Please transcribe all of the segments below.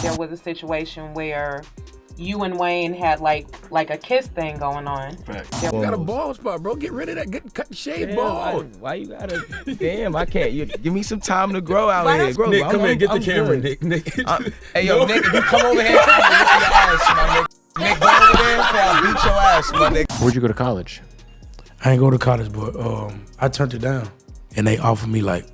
there was a situation where you and Wayne had like a kiss thing going on. You got a bald spot, bro. Get rid of that. Cut the shave bald. Why you gotta? Damn, I can't. Give me some time to grow out here. Grow, Nick, come here. Get the camera, good. Nick. Hey, yo, Nick, if you come over here, I'm gonna whip your ass, my nigga. Nick, go over there, or I'll beat your ass, my nigga. Where'd you go to college? I ain't go to college, but I turned it down. And they offered me like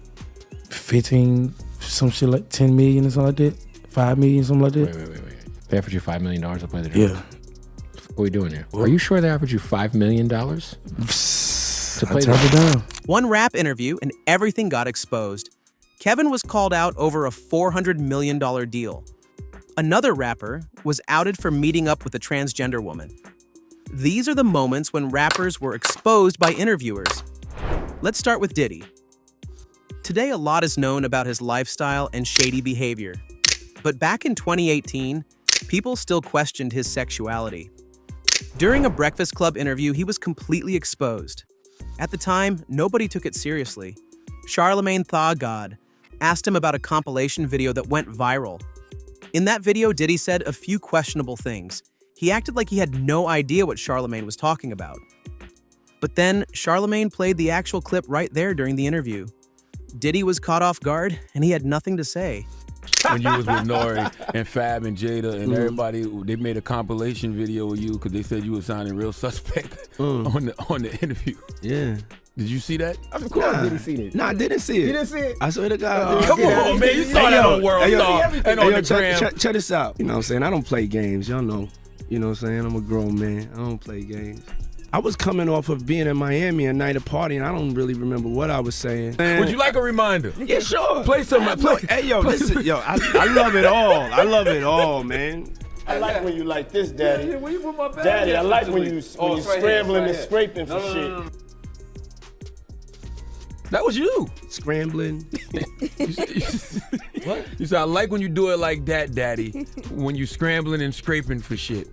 15, some shit like 10 million or something like that. 5 million, something like that. Wait. They offered you $5 million to play the drum? Yeah. What are we doing here? Are you sure they offered you $5 million to play I turned it down. One rap interview and everything got exposed. Kevin was called out over a $400 million deal. Another rapper was outed for meeting up with a transgender woman. These are the moments when rappers were exposed by interviewers. Let's start with Diddy. Today, a lot is known about his lifestyle and shady behavior. But back in 2018, people still questioned his sexuality. During a Breakfast Club interview, he was completely exposed. At the time, nobody took it seriously. Charlemagne Tha God asked him about a compilation video that went viral. In that video, Diddy said a few questionable things. He acted like he had no idea what Charlemagne was talking about. But then, Charlemagne played the actual clip right there during the interview. Diddy was caught off guard, and he had nothing to say. When you was with Nori and Fab and Jada and everybody, they made a compilation video with you because they said you were sounding real suspect on the interview. Yeah. Did you see that? Of course, I didn't see it. Nah, I didn't see it. You didn't see it? I swear to God. Come on, man. You saw that on World Star and on the gram. Check this out. You know what I'm saying? I don't play games. Y'all know. You know what I'm saying? I'm a grown man. I don't play games. I was coming off of being in Miami a night of party, and I don't really remember what I was saying. Would you like a reminder? Yeah, sure. Play some. Hey, yo, listen, yo, I love it all. I love it all, man. I like when you like this, Daddy. Yeah, where you put my bag? Daddy, I like when you scrambling and scraping for shit. That was you. Scrambling. What? You said, I like when you do it like that, Daddy. When you scrambling and scraping for shit.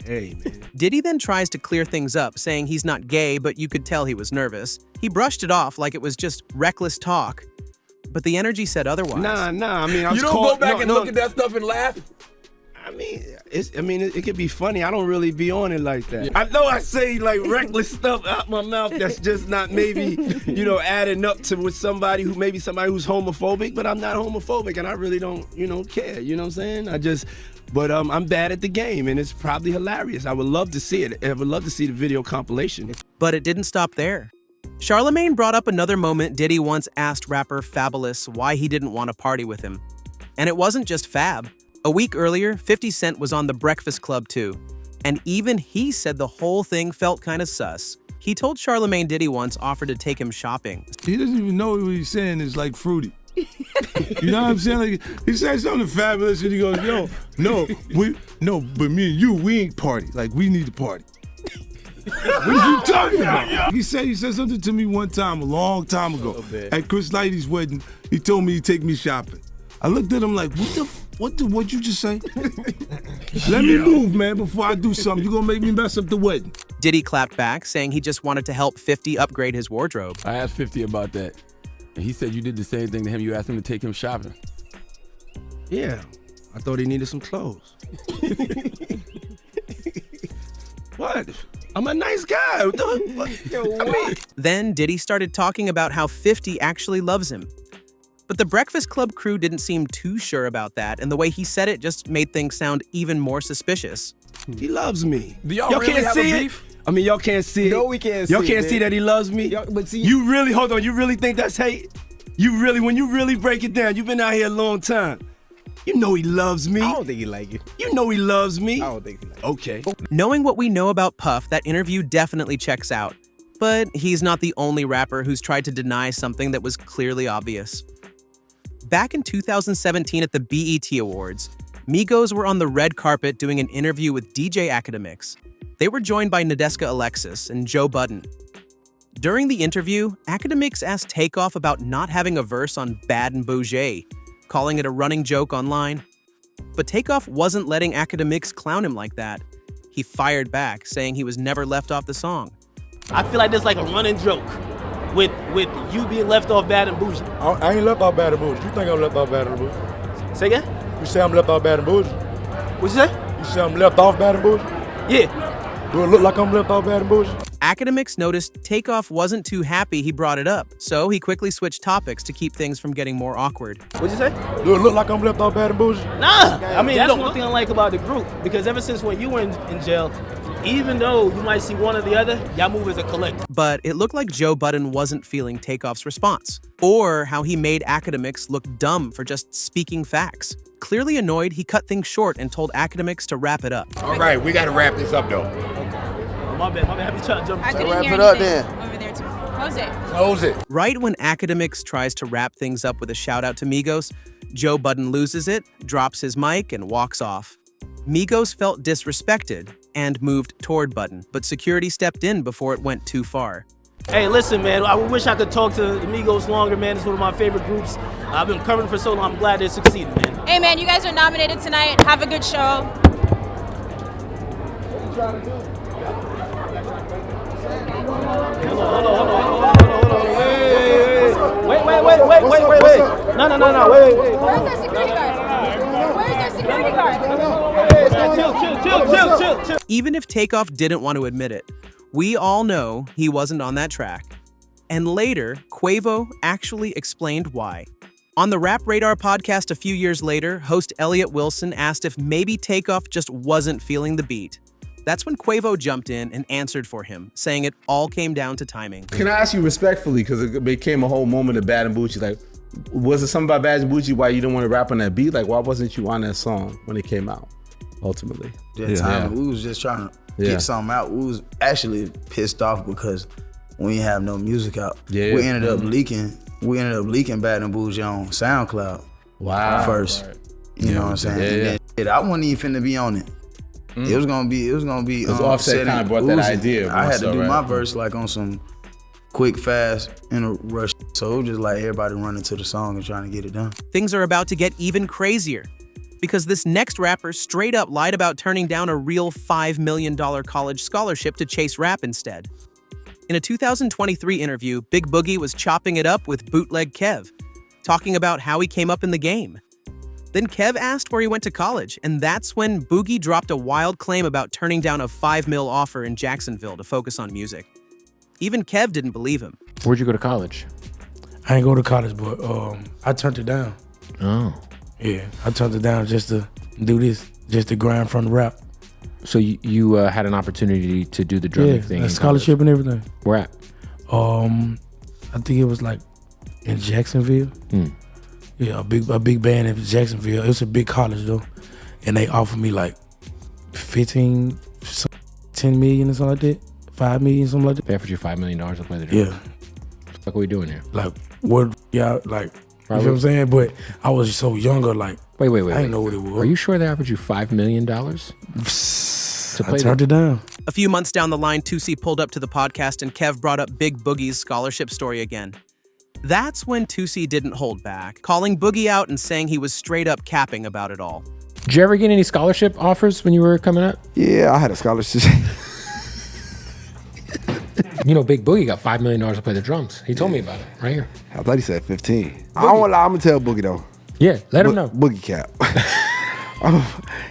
Hey, man. Diddy then tries to clear things up, saying he's not gay, but you could tell he was nervous. He brushed it off like it was just reckless talk. But the energy said otherwise. Nah. I mean, You don't go back and look at that stuff and laugh? I mean, it could be funny. I don't really be on it like that. Yeah. I know I say like reckless stuff out my mouth that's just not maybe, adding up to with somebody who's homophobic, but I'm not homophobic and I really don't, care. You know what I'm saying? But I'm bad at the game and it's probably hilarious. I would love to see it. I would love to see the video compilation. But it didn't stop there. Charlemagne brought up another moment Diddy once asked rapper Fabulous why he didn't want to party with him. And it wasn't just Fab. A week earlier, 50 Cent was on the Breakfast Club too. And even he said the whole thing felt kind of sus. He told Charlemagne Diddy once offered to take him shopping. He doesn't even know what he's saying is like fruity. You know what I'm saying? Like, he said something fabulous and he goes, but me and you, we ain't party. Like, we need to party. What are you talking about? He said something to me one time, a long time ago. At Chris Lighty's wedding, he told me he'd take me shopping. I looked at him like, what'd you just say? Let me move, man, before I do something. You gonna make me mess up the wedding. Diddy clapped back, saying he just wanted to help 50 upgrade his wardrobe. I asked 50 about that. And he said you did the same thing to him. You asked him to take him shopping. Yeah, I thought he needed some clothes. What? I'm a nice guy. Then Diddy started talking about how 50 actually loves him. But the Breakfast Club crew didn't seem too sure about that, and the way he said it just made things sound even more suspicious. He loves me. Do y'all really can't have see a it? beef? I mean, y'all can't see it. No, we can't see it. Y'all can't see that he loves me? But see, you really, hold on, you really think that's hate? When you really break it down, you've been out here a long time. You know he loves me. I don't think he like you. You know he loves me. I don't think he like you. Okay. Knowing what we know about Puff, that interview definitely checks out. But he's not the only rapper who's tried to deny something that was clearly obvious. Back in 2017 at the BET Awards, Migos were on the red carpet doing an interview with DJ Academics. They were joined by Nadeska Alexis and Joe Budden. During the interview, Academics asked Takeoff about not having a verse on Bad and Bougie, calling it a running joke online. But Takeoff wasn't letting Academics clown him like that. He fired back, saying he was never left off the song. I feel like this like a running joke. with you being left off Bad and Bougie? I ain't left off Bad and Bougie. You think I'm left off Bad and Bougie? Say again? You say I'm left off Bad and Bougie? What'd you say? You say I'm left off Bad and Bougie? Yeah. Do it look like I'm left off Bad and Bougie? Academics noticed Takeoff wasn't too happy he brought it up, so he quickly switched topics to keep things from getting more awkward. What'd you say? Do it look like I'm left off Bad and Bougie? Nah. I mean, that's one thing I like about the group, because ever since when you were in jail, even though you might see one or the other, y'all move as a collective. But it looked like Joe Budden wasn't feeling Takeoff's response, or how he made Academics look dumb for just speaking facts. Clearly annoyed, he cut things short and told Academics to wrap it up. All right, we got to wrap this up, though. My bad. Have you tried to jump? I couldn't wrap hear it up anything then. over there too. Close it. Close it. Right when Academics tries to wrap things up with a shout out to Migos, Joe Budden loses it, drops his mic, and walks off. Migos felt disrespected and moved toward Budden, but security stepped in before it went too far. Hey, listen, man. I wish I could talk to the Migos longer, man. It's one of my favorite groups. I've been covering for so long. I'm glad they succeeded, man. Hey, man, you guys are nominated tonight. Have a good show. Hold on. Wait. No. Wait. Where's their security guard? Where's their security guard? Chill. Even if Takeoff didn't want to admit it, we all know he wasn't on that track. And later, Quavo actually explained why. On the Rap Radar podcast a few years later, host Elliot Wilson asked if maybe Takeoff just wasn't feeling the beat. That's when Quavo jumped in and answered for him, saying it all came down to timing. Can I ask you respectfully, because it became a whole moment of Bad and Bougie, like, was it something about Bad and Bougie why you didn't want to rap on that beat? Like, why wasn't you on that song when it came out, ultimately? That time, we was just trying to get something out. We was actually pissed off because we didn't have no music out. Yeah. We ended up leaking. We ended up leaking Bad and Bougie on SoundCloud. Wow. First. You know what I'm saying? And then, I wasn't even finna be on it. It was gonna be. Offset kind of brought that idea. I had to do my verse like on some quick, fast, in a rush. So it was just like everybody running to the song and trying to get it done. Things are about to get even crazier, because this next rapper straight up lied about turning down a real $5 million college scholarship to chase rap instead. In a 2023 interview, Big Boogie was chopping it up with Bootleg Kev, talking about how he came up in the game. Then Kev asked where he went to college, and that's when Boogie dropped a wild claim about turning down a $5 million offer in Jacksonville to focus on music. Even Kev didn't believe him. Where'd you go to college? I ain't go to college, but I turned it down. Oh. Yeah, I turned it down just to do this, just to grind from the rap. So you had an opportunity to do the drumming thing? Yeah, a scholarship and everything. Where at? I think it was like in Jacksonville. Yeah, a big band in Jacksonville. It was a big college though, and they offered me like 10 million or something like that, 5 million, something like that. They offered you $5 million to play the drum. Yeah. What the fuck are we doing here? Like what? Yeah, like you know what I'm saying. But I was so younger. Like wait. I didn't know what it was. Are you sure they offered you $5 million? I turned it down. A few months down the line, 2C pulled up to the podcast and Kev brought up Big Boogie's scholarship story again. That's when 2C didn't hold back, calling Boogie out and saying he was straight up capping about it all. Did you ever get any scholarship offers when you were coming up? Yeah, I had a scholarship. You know, Big Boogie got $5 million to play the drums. He told me about it right here. I thought he said 15. I don't want to lie, I'm going to tell Boogie though. Yeah, let him know. Boogie cap.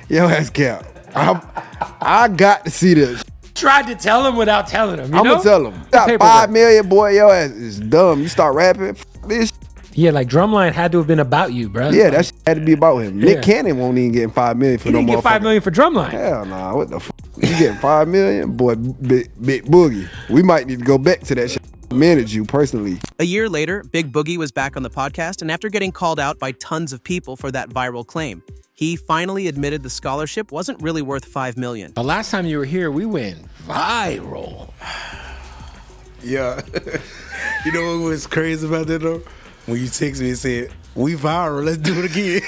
Yo, ass cap. I got to see this. Tried to tell him without telling him. I'm gonna tell him. Got $5 million, boy. Your ass is dumb. You start rapping, this. Yeah, like Drumline had to have been about you, bro. Yeah, that had to be about him. Nick Cannon won't even get $5 million for no motherfucker. He didn't get $5 million for Drumline. Hell nah. What the fuck? You getting $5 million, boy? Big Boogie. We might need to go back to that shit. Manage you personally. A year later, Big Boogie was back on the podcast, and after getting called out by tons of people for that viral claim, he finally admitted the scholarship wasn't really worth $5 million. The last time you were here, we went viral. Yeah. You know what was crazy about that though? When you text me and said, "We viral, let's do it again."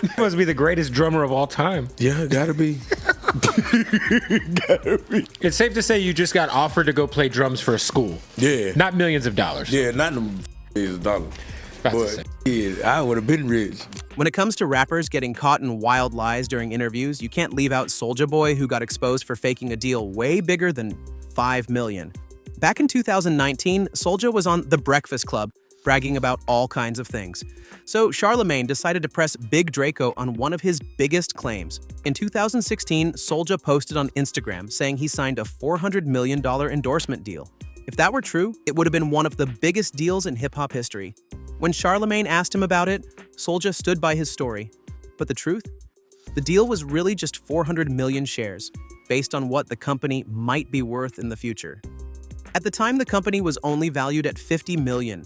You must be the greatest drummer of all time. Yeah, gotta be. It's safe to say you just got offered to go play drums for a school. Yeah. Not millions of dollars. Yeah, not them millions of dollars. But yeah, I would have been rich. When it comes to rappers getting caught in wild lies during interviews, you can't leave out Soulja Boy, who got exposed for faking a deal way bigger than $5 million. Back in 2019, Soulja was on The Breakfast Club, bragging about all kinds of things. So Charlemagne decided to press Big Draco on one of his biggest claims. In 2016, Soulja posted on Instagram saying he signed a $400 million endorsement deal. If that were true, it would have been one of the biggest deals in hip-hop history. When Charlemagne asked him about it, Soulja stood by his story. But the truth? The deal was really just 400 million shares, based on what the company might be worth in the future. At the time, the company was only valued at 50 million.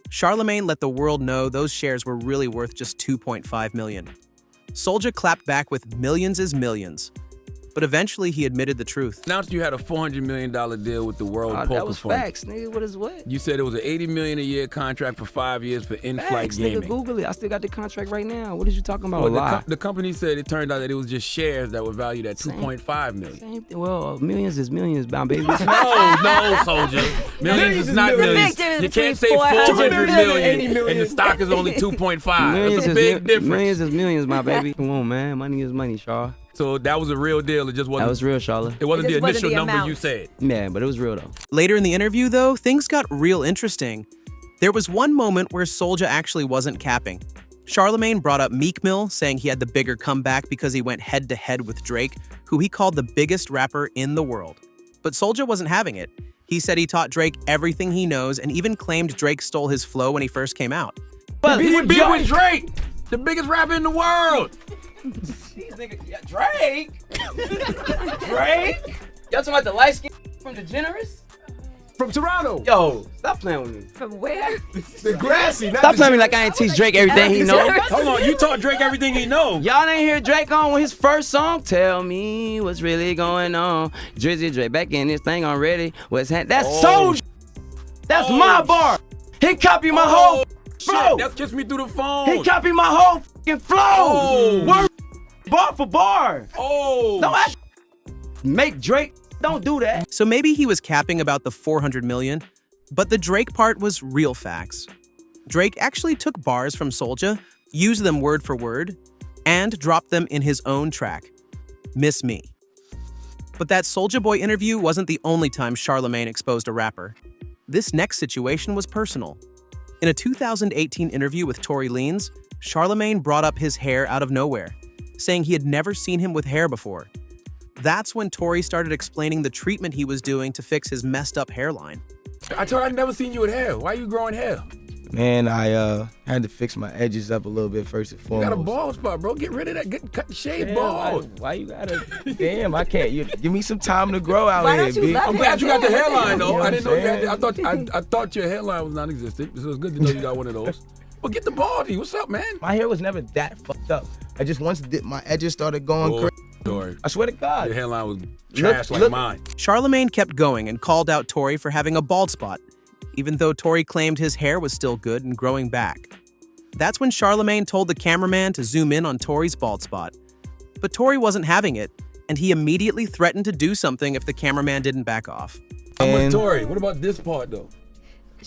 Charlemagne let the world know those shares were really worth just 2.5 million. Soulja clapped back with millions is millions. But eventually he admitted the truth. Announced you had a $400 million deal with the World Poker That was Fund. facts, nigga. What is what? You said it was an $80 million a year contract for 5 years for in-flight Facts, gaming. nigga. Google it. I still got the contract right now. What is you talking about? Well, A lie. the company said it turned out that it was just shares that were valued at $2.5 million. Same thing. Well, millions is millions, my baby. No, Soulja. Millions is not millions. You can't say 400 million and the stock is only 2.5. That's a big difference. Millions is millions, my baby. Come on, man. Money is money, Shaw. So that was a real deal. It just wasn't. That was real, Charlotte. It wasn't the initial number you said. Yeah, but it was real though. Later in the interview, though, things got real interesting. There was one moment where Soulja actually wasn't capping. Charlemagne brought up Meek Mill, saying he had the bigger comeback because he went head-to-head with Drake, who he called the biggest rapper in the world. But Soulja wasn't having it. He said he taught Drake everything he knows and even claimed Drake stole his flow when he first came out. But he beat with Drake, the biggest rapper in the world. Drake? Drake? Y'all talking about the light skin from DeGeneres? From Toronto. Yo, stop playing with me. From where? The grassy. Stop playing with me like I ain't teach Drake everything he know. Hold on, you taught Drake everything he know. Y'all ain't hear Drake on his first song? Tell me what's really going on. Drizzy Drake back in this thing already. What's happening? That's Soulja. That's my bar. He copied my whole flow. That's Kiss Me Through the Phone. He copied my whole fucking flow. Word bar for bar. Don't make Drake. Don't do that. So maybe he was capping about the 400 million, but the Drake part was real facts. Drake actually took bars from Soulja, used them word for word, and dropped them in his own track, Miss Me. But that Soulja Boy interview wasn't the only time Charlemagne exposed a rapper. This next situation was personal. In a 2018 interview with Tory Lanez, Charlemagne brought up his hair out of nowhere, saying he had never seen him with hair before. That's when Tory started explaining the treatment he was doing to fix his messed up hairline. I told you I'd never seen you with hair. Why are you growing hair? Man, I had to fix my edges up a little bit first and You foremost. got a bald spot, bro. Get rid of that. Cut the shave Damn, bald. why you gotta? Damn, I can't. You give me some time to grow out Why here, don't you B. love I'm glad you got the hairline, though. You know I didn't know you what had I'm that. I thought your hairline was non-existent, so it's good to know you got one of those. But get the baldy. What's up, man? My hair was never that fucked up. I just once my edges started going crazy. Story. I swear to God. Your hairline was trash like mine. Charlemagne kept going and called out Tory for having a bald spot, even though Tory claimed his hair was still good and growing back. That's when Charlemagne told the cameraman to zoom in on Tory's bald spot. But Tory wasn't having it, and he immediately threatened to do something if the cameraman didn't back off. I'm with Tory. What about this part, though?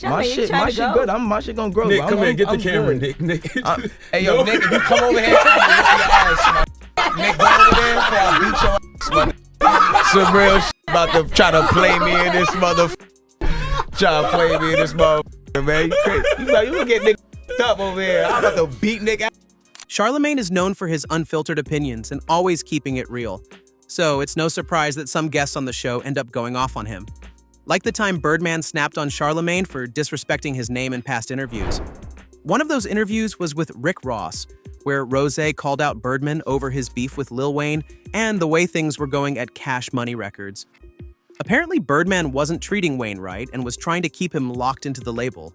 My shit good. My shit gonna grow. Nick, come here. Get the I'm camera, good. Nick. Hey, yo, Nick, if you come over here, I'm gonna whip your ass, man. Nick, go over there before I beat your ass, man. Some real shit about to try to play me in this Try to play me in this motherfucker, man. You crazy. You gonna get Nick up over here. I'm about to beat Nick ass. Charlemagne is known for his unfiltered opinions and always keeping it real. So it's no surprise that some guests on the show end up going off on him. Like the time Birdman snapped on Charlemagne for disrespecting his name in past interviews. One of those interviews was with Rick Ross, where Rose called out Birdman over his beef with Lil Wayne and the way things were going at Cash Money Records. Apparently, Birdman wasn't treating Wayne right and was trying to keep him locked into the label.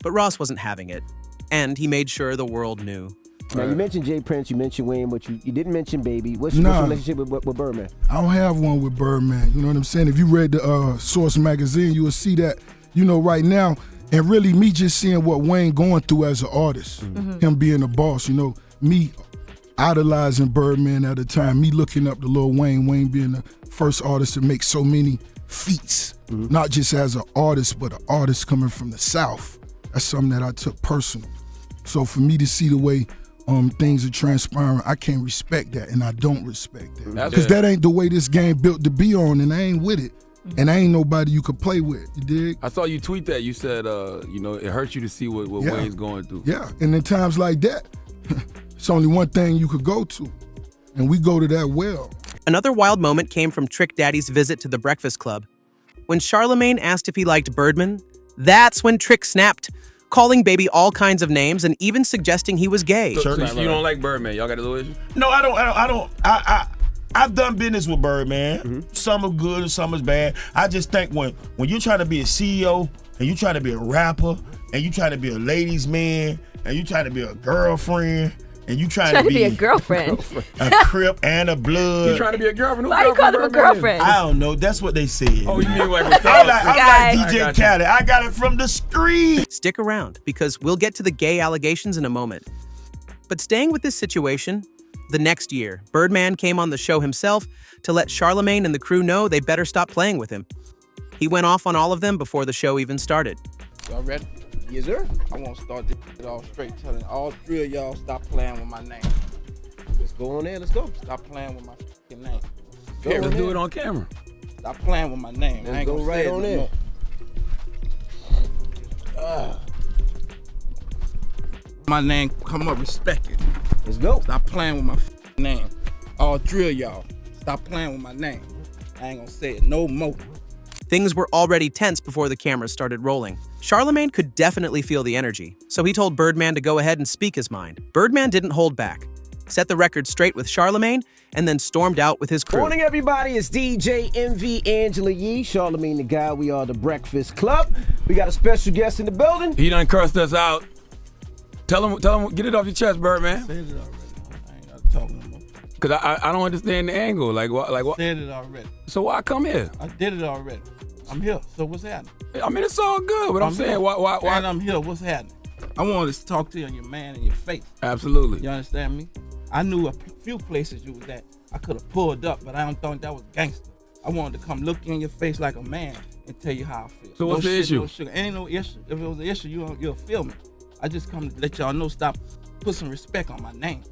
But Ross wasn't having it, and he made sure the world knew. Now, you mentioned Jay Prince, you mentioned Wayne, but you didn't mention Baby. What's your relationship with Birdman? I don't have one with Birdman. You know what I'm saying? If you read the Source magazine, you will see that, right now, and really me just seeing what Wayne going through as an artist, him being a boss, me idolizing Birdman at the time, me looking up to Lil Wayne, Wayne being the first artist to make so many feats, not just as an artist, but an artist coming from the South. That's something that I took personal. So for me to see the way things are transpiring, I can't respect that, and I don't respect that. Because that ain't the way this game built to be on, and I ain't with it. and I ain't nobody you could play with. You dig? I saw you tweet that. You said, it hurts you to see what Wayne's going through. Yeah, and in times like that, it's only one thing you could go to, and we go to that well. Another wild moment came from Trick Daddy's visit to the Breakfast Club. When Charlamagne asked if he liked Birdman, that's when Trick snapped, calling Baby all kinds of names and even suggesting he was gay. So you don't like Birdman? Y'all got a little issue? No, I don't. I've done business with Birdman. Some are good and some is bad. I just think when you're trying to be a CEO and you try to be a rapper and you try to be a ladies' man and you try to be a girlfriend and you trying to be a girlfriend, a Crip and a Blood. You trying to be a girlfriend? Why you call him a girlfriend? I don't know. That's what they said. Oh, you mean like I'm like DJ Khaled. I got it from the street. Stick around because we'll get to the gay allegations in a moment. But staying with this situation, the next year, Birdman came on the show himself to let Charlamagne and the crew know they better stop playing with him. He went off on all of them before the show even started. Y'all ready? Yes, sir. I want to start this off straight, telling all three of y'all stop playing with my name. Let's go on there. Let's go. Stop playing with my fucking name. Let's do it on camera. Stop playing with my name. Let's go right on there. My name come up, respect it. Let's go. Stop playing with my fucking name. All three of y'all, stop playing with my name. I ain't gonna say it no more. Things were already tense before the cameras started rolling. Charlamagne could definitely feel the energy, so he told Birdman to go ahead and speak his mind. Birdman didn't hold back, set the record straight with Charlamagne, and then stormed out with his crew. Morning, everybody. It's DJ MV Angela Yee, Charlamagne the Guy. We are the Breakfast Club. We got a special guest in the building. He done cursed us out. Tell him, get it off your chest, Birdman. Said it already. I ain't gotta talk no more. Cause I don't understand the angle. Like what? Said it already. So why come here? I did it already. I'm here. So what's happening? I mean, it's all good, but I'm saying, here. why? And I'm here. What's happening? I wanted to talk to you on your man in your face. Absolutely. You understand me? I knew a few places you was at. I could have pulled up, but I don't think that was gangster. I wanted to come look you in your face like a man and tell you how I feel. So what's the issue? No sugar. Ain't no issue. If it was an issue, you'll feel me. I just come to let y'all know, stop, put some respect on my name.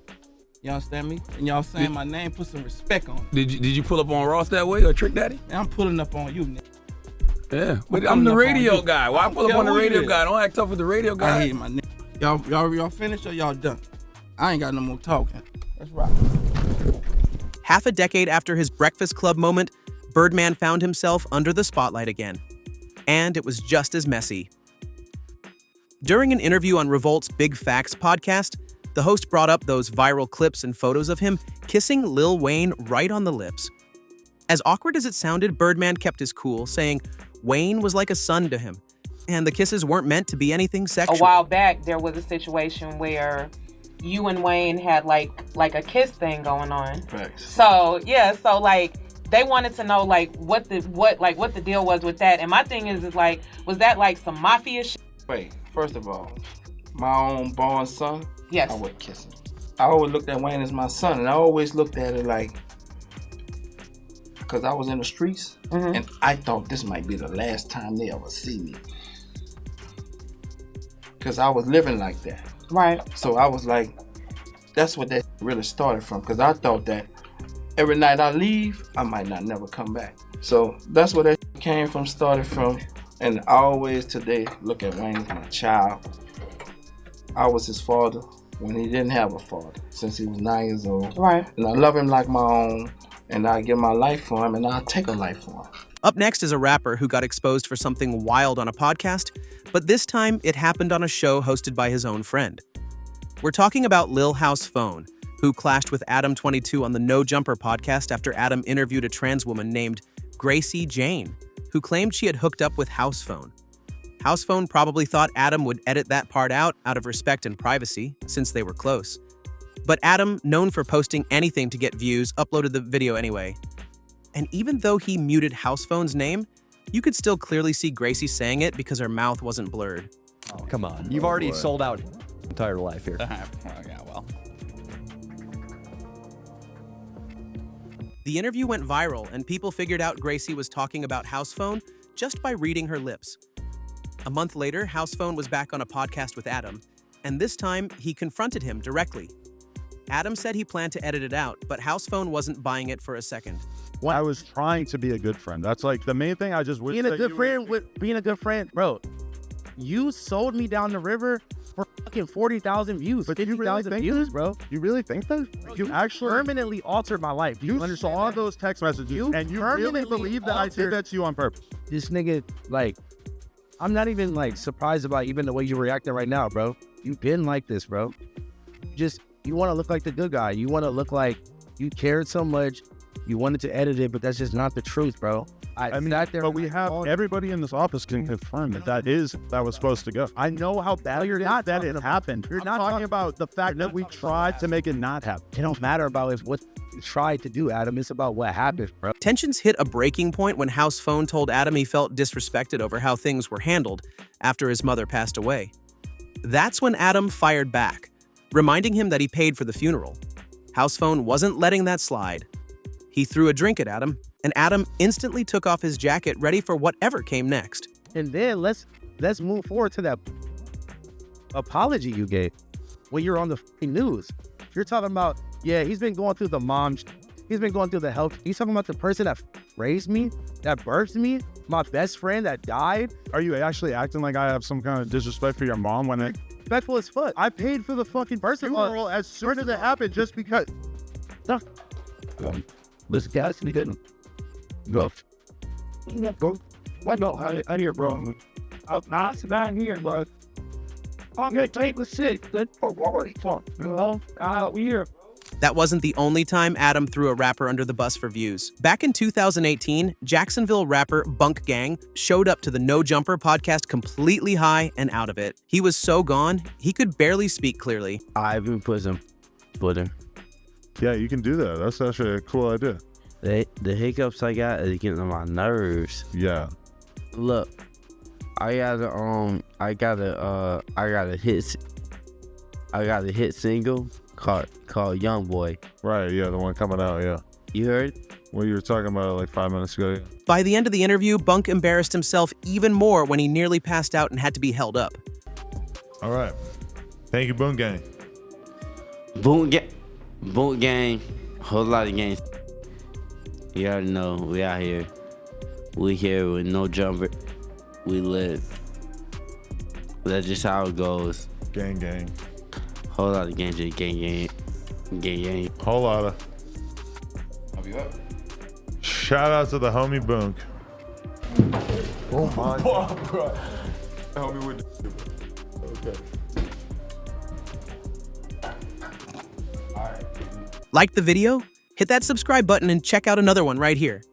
You understand me? And y'all saying my name, put some respect on it. Did you pull up on Ross that way or Trick Daddy? Man, I'm pulling up on you, nigga. Yeah, but I'm the radio guy. Why pull up on the radio guy? Don't act tough with the radio guy. I hate my nigga. Y'all finished or y'all done? I ain't got no more talking. Let's rock. Half a decade after his Breakfast Club moment, Birdman found himself under the spotlight again. And it was just as messy. During an interview on Revolt's Big Facts podcast, the host brought up those viral clips and photos of him kissing Lil Wayne right on the lips. As awkward as it sounded, Birdman kept his cool, saying Wayne was like a son to him, and the kisses weren't meant to be anything sexual. A while back, there was a situation where you and Wayne had like a kiss thing going on. Facts. So yeah, they wanted to know what the deal was with that. And my thing is like, was that like some mafia shit? Wait, first of all, my own born son, yes, I would kiss him. I always looked at Wayne as my son, and I always looked at it like, because I was in the streets, and I thought this might be the last time they ever see me. Because I was living like that. Right. So I was like, that's what that really started from, because I thought that every night I leave, I might not never come back. So that's where that started from. And I always today look at Wayne as my child. I was his father when he didn't have a father, since he was 9 years old. Right. And I love him like my own, and I give my life for him, and I'll take a life for him. Up next is a rapper who got exposed for something wild on a podcast, but this time it happened on a show hosted by his own friend. We're talking about Lil House Phone, who clashed with Adam22 on the No Jumper podcast after Adam interviewed a trans woman named Gracie Jane, who claimed she had hooked up with House Phone. House Phone probably thought Adam would edit that part out of respect and privacy, since they were close. But Adam, known for posting anything to get views, uploaded the video anyway. And even though he muted House Phone's name, you could still clearly see Gracie saying it because her mouth wasn't blurred. Oh, come on. You've already sold out your entire life here. Yeah, well. The interview went viral, and people figured out Gracie was talking about House Phone just by reading her lips. A month later, House Phone was back on a podcast with Adam, and this time he confronted him directly. Adam said he planned to edit it out, but House Phone wasn't buying it for a second. I was trying to be a good friend. That's like the main thing. I just wish Being a that good you friend being a good friend, bro. You sold me down the river for fucking 40,000 views. But 50,000 views, bro. You really think that? You actually permanently altered my life. You saw those text messages and you really believe that I did that to you on purpose. This nigga, like, I'm not even like surprised about even the way you're reacting right now, bro. You've been like this, bro. You want to look like the good guy. You want to look like you cared so much. You wanted to edit it, but that's just not the truth, bro. I mean, but we have everybody in this office can confirm that was supposed to go. I know how bad you're not that it happened. You're not talking about the fact that we tried to make it not happen. It don't matter about what you tried to do, Adam. It's about what happened, bro. Tensions hit a breaking point when House Phone told Adam he felt disrespected over how things were handled after his mother passed away. That's when Adam fired back, reminding him that he paid for the funeral. House Phone wasn't letting that slide. He threw a drink at Adam, and Adam instantly took off his jacket, ready for whatever came next. And then let's move forward to that apology you gave when you're on the news. You're talking about, yeah, he's been going through the he's been going through the health. He's talking about the person that raised me, that birthed me, my best friend that died. Are you actually acting like I have some kind of disrespect for your mom when it? Respectful as fuck. I paid for the fucking funeral as soon as it happened just because. This guy's didn't go. What no? I hear, bro. I'm not down here, bro. I'm gonna take the shit. That's here. That wasn't the only time Adam threw a rapper under the bus for views. Back in 2018, Jacksonville rapper Bunk Gang showed up to the No Jumper podcast completely high and out of it. He was so gone, he could barely speak clearly. I've been put some butter. Yeah, you can do that. That's actually a cool idea. The hiccups I got is getting on my nerves. Yeah. Look, I got a hit single called Young Boy. Right, yeah, the one coming out, yeah. You heard? Well, you were talking about it like 5 minutes ago, yeah. By the end of the interview, Bunk embarrassed himself even more when he nearly passed out and had to be held up. All right. Thank you, Boom Gang. Boom Gang, whole lot of gangs. You already know, we out here. We here with No Jumper. We live. That's just how it goes. Gang. Whole lot of gang. Whole lot of. I'll be up. Shout out to the homie Boonk. Oh my God, bro. Homie with the. Okay. Like the video? Hit that subscribe button and check out another one right here.